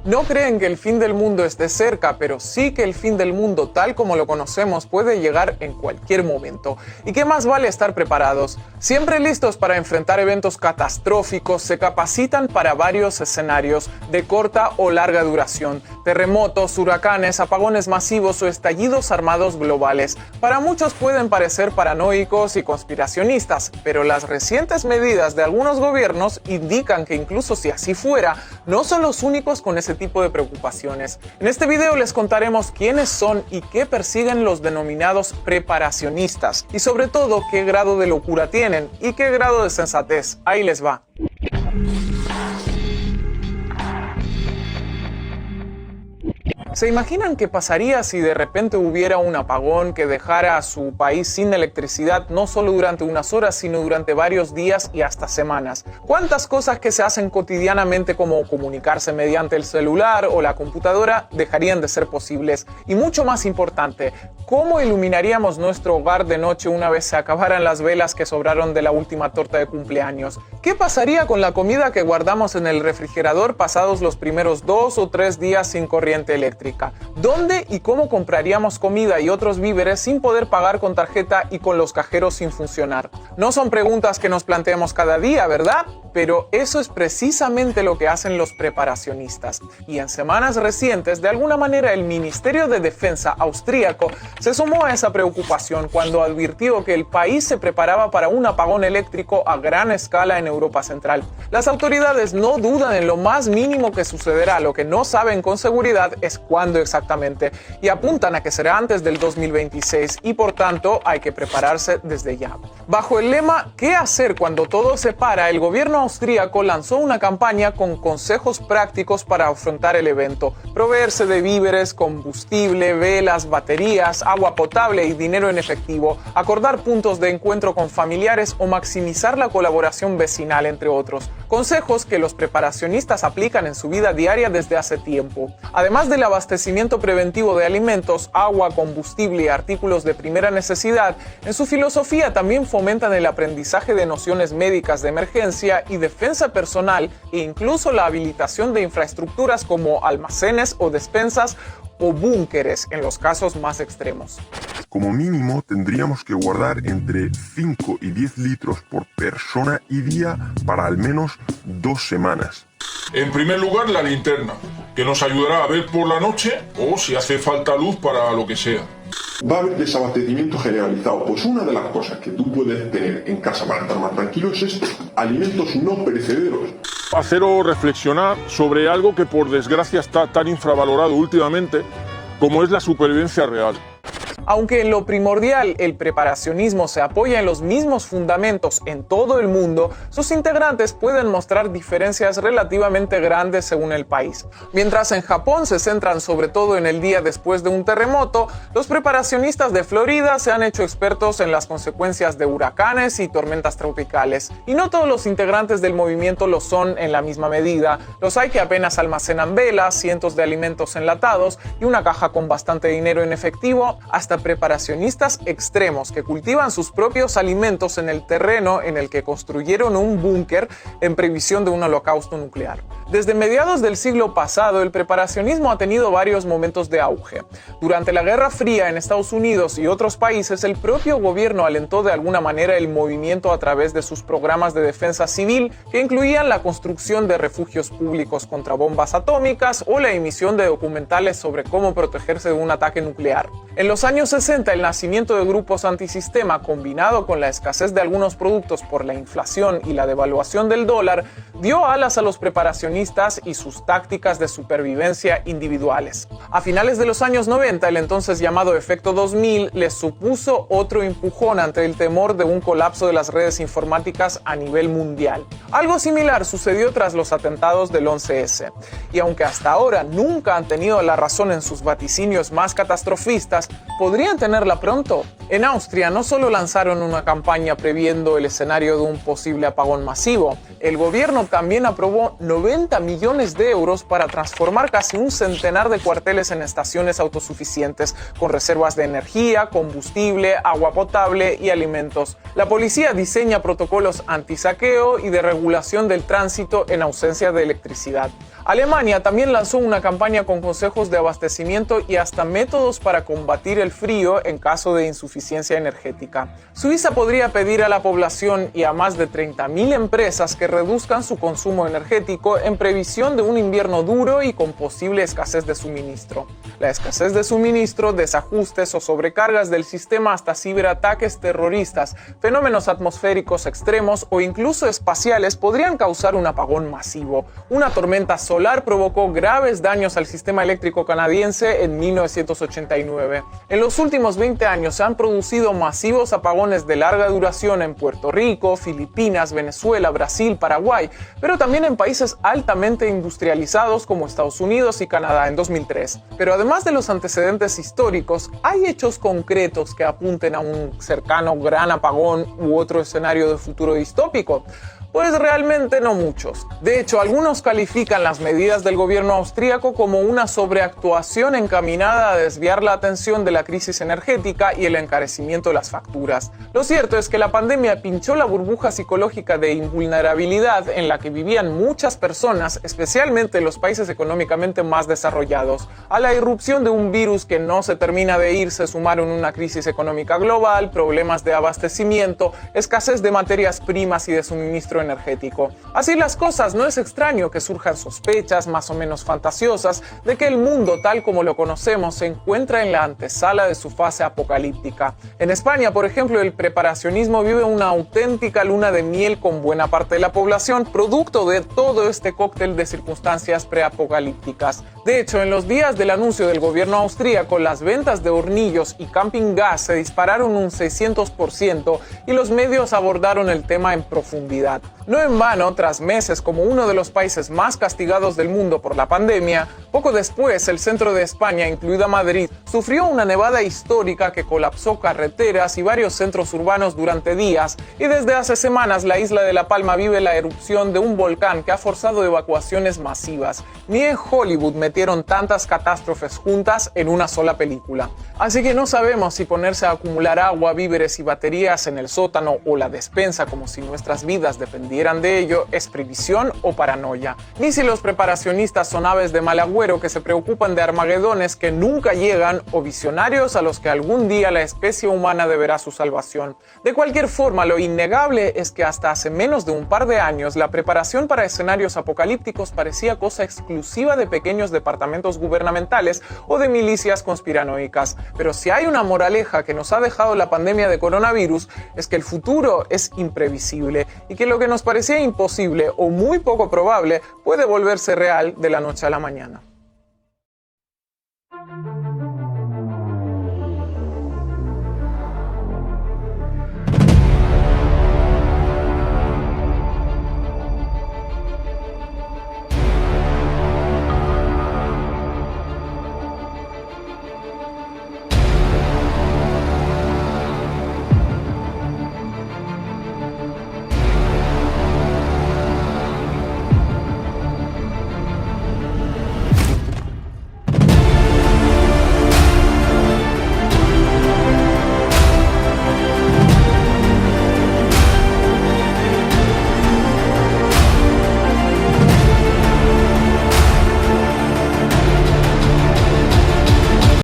No creen que el fin del mundo esté cerca, pero sí que el fin del mundo tal como lo conocemos puede llegar en cualquier momento. ¿Y qué más vale estar preparados? Siempre listos para enfrentar eventos catastróficos, se capacitan para varios escenarios de corta o larga duración: terremotos, huracanes, apagones masivos o estallidos armados globales. Para muchos pueden parecer paranoicos y conspiracionistas, pero las recientes medidas de algunos gobiernos indican que incluso si así fuera, no son los únicos con ese tipo de preocupaciones. En este video les contaremos quiénes son y qué persiguen los denominados preparacionistas, y sobre todo qué grado de locura tienen y qué grado de sensatez. Ahí les va. ¿Se imaginan qué pasaría si de repente hubiera un apagón que dejara a su país sin electricidad no solo durante unas horas, sino durante varios días y hasta semanas? ¿Cuántas cosas que se hacen cotidianamente, como comunicarse mediante el celular o la computadora, dejarían de ser posibles? Y mucho más importante, ¿cómo iluminaríamos nuestro hogar de noche una vez se acabaran las velas que sobraron de la última torta de cumpleaños? ¿Qué pasaría con la comida que guardamos en el refrigerador pasados los primeros 2 o 3 días sin corriente eléctrica? ¿Dónde y cómo compraríamos comida y otros víveres sin poder pagar con tarjeta y con los cajeros sin funcionar? No son preguntas que nos planteamos cada día, ¿verdad? Pero eso es precisamente lo que hacen los preparacionistas. Y en semanas recientes, de alguna manera, el Ministerio de Defensa austríaco se sumó a esa preocupación cuando advirtió que el país se preparaba para un apagón eléctrico a gran escala en Europa Central. Las autoridades no dudan en lo más mínimo que sucederá. Lo que no saben con seguridad es cuándo exactamente, y apuntan a que será antes del 2026 y por tanto hay que prepararse desde ya. Bajo el lema ¿qué hacer cuando todo se para?, el gobierno austríaco lanzó una campaña con consejos prácticos para afrontar el evento: proveerse de víveres, combustible, velas, baterías, agua potable y dinero en efectivo, acordar puntos de encuentro con familiares o maximizar la colaboración vecinal, entre otros. Consejos que los preparacionistas aplican en su vida diaria desde hace tiempo. Además del abastecimiento preventivo de alimentos, agua, combustible y artículos de primera necesidad, en su filosofía también fomentan el aprendizaje de nociones médicas de emergencia y defensa personal, e incluso la habilitación de infraestructuras como almacenes o despensas o búnkeres en los casos más extremos. Como mínimo tendríamos que guardar entre 5 y 10 litros por persona y día para al menos 2 semanas. En primer lugar, la linterna, que nos ayudará a ver por la noche o si hace falta luz para lo que sea. Va a haber desabastecimiento generalizado, pues una de las cosas que tú puedes tener en casa para estar más tranquilo es esto: alimentos no perecederos. Haceros reflexionar sobre algo que por desgracia está tan infravalorado últimamente como es la supervivencia real. Aunque en lo primordial el preparacionismo se apoya en los mismos fundamentos en todo el mundo, sus integrantes pueden mostrar diferencias relativamente grandes según el país. Mientras en Japón se centran sobre todo en el día después de un terremoto, los preparacionistas de Florida se han hecho expertos en las consecuencias de huracanes y tormentas tropicales. Y no todos los integrantes del movimiento lo son en la misma medida. Los hay que apenas almacenan velas, cientos de alimentos enlatados y una caja con bastante dinero en efectivo, hasta preparacionistas extremos que cultivan sus propios alimentos en el terreno en el que construyeron un búnker en previsión de un holocausto nuclear. Desde mediados del siglo pasado, el preparacionismo ha tenido varios momentos de auge. Durante la Guerra Fría en Estados Unidos y otros países, el propio gobierno alentó de alguna manera el movimiento a través de sus programas de defensa civil, que incluían la construcción de refugios públicos contra bombas atómicas o la emisión de documentales sobre cómo protegerse de un ataque nuclear. En los años 60, el nacimiento de grupos antisistema, combinado con la escasez de algunos productos por la inflación y la devaluación del dólar, dio alas a los preparacionistas y sus tácticas de supervivencia individuales. A finales de los años 90, el entonces llamado Efecto 2000 les supuso otro empujón ante el temor de un colapso de las redes informáticas a nivel mundial. Algo similar sucedió tras los atentados del 11S. Y aunque hasta ahora nunca han tenido la razón en sus vaticinios más catastrofistas, energéticas podrían tenerla pronto. En Austria no solo lanzaron una campaña previendo el escenario de un posible apagón masivo, el gobierno también aprobó 90 millones de euros para transformar casi un centenar de cuarteles en estaciones autosuficientes con reservas de energía, combustible, agua potable y alimentos. La policía diseña protocolos antisaqueo y de regulación del tránsito en ausencia de electricidad. Alemania también lanzó una campaña con consejos de abastecimiento y hasta métodos para combatir el frío en caso de insuficiencia energética. Suiza podría pedir a la población y a más de 30.000 empresas que reduzcan su consumo energético en previsión de un invierno duro y con posible escasez de suministro. La escasez de suministro, desajustes o sobrecargas del sistema hasta ciberataques terroristas, fenómenos atmosféricos extremos o incluso espaciales podrían causar un apagón masivo. Una tormenta solar provocó graves daños al sistema eléctrico canadiense en 1989. En los últimos 20 años se han producido masivos apagones de larga duración en Puerto Rico, Filipinas, Venezuela, Brasil, Paraguay, pero también en países altamente industrializados como Estados Unidos y Canadá en 2003. Pero además de los antecedentes históricos, ¿hay hechos concretos que apunten a un cercano gran apagón u otro escenario de futuro distópico? Pues realmente no muchos. De hecho, algunos califican las medidas del gobierno austríaco como una sobreactuación encaminada a desviar la atención de la crisis energética y el encarecimiento de las facturas. Lo cierto es que la pandemia pinchó la burbuja psicológica de invulnerabilidad en la que vivían muchas personas, especialmente en los países económicamente más desarrollados. A la irrupción de un virus que no se termina de ir se sumaron una crisis económica global, problemas de abastecimiento, escasez de materias primas y de suministro energético. Así las cosas, no es extraño que surjan sospechas más o menos fantasiosas de que el mundo tal como lo conocemos se encuentra en la antesala de su fase apocalíptica. En España, por ejemplo, el preparacionismo vive una auténtica luna de miel con buena parte de la población, producto de todo este cóctel de circunstancias preapocalípticas. De hecho, en los días del anuncio del gobierno austríaco, las ventas de hornillos y camping gas se dispararon un 600% y los medios abordaron el tema en profundidad. No en vano, tras meses como uno de los países más castigados del mundo por la pandemia, poco después el centro de España, incluida Madrid, sufrió una nevada histórica que colapsó carreteras y varios centros urbanos durante días, y desde hace semanas la isla de La Palma vive la erupción de un volcán que ha forzado evacuaciones masivas. Ni en Hollywood metieron tantas catástrofes juntas en una sola película. Así que no sabemos si ponerse a acumular agua, víveres y baterías en el sótano o la despensa como si nuestras vidas dependieran de ello es previsión o paranoia, ni si los preparacionistas son aves de mal agüero que se preocupan de armagedones que nunca llegan o visionarios a los que algún día la especie humana deberá su salvación. De cualquier forma, lo innegable es que hasta hace menos de un par de años la preparación para escenarios apocalípticos parecía cosa exclusiva de pequeños departamentos gubernamentales o de milicias conspiranoicas. Pero si hay una moraleja que nos ha dejado la pandemia de coronavirus es que el futuro es imprevisible y que lo que nos parecía imposible o muy poco probable puede volverse real de la noche a la mañana.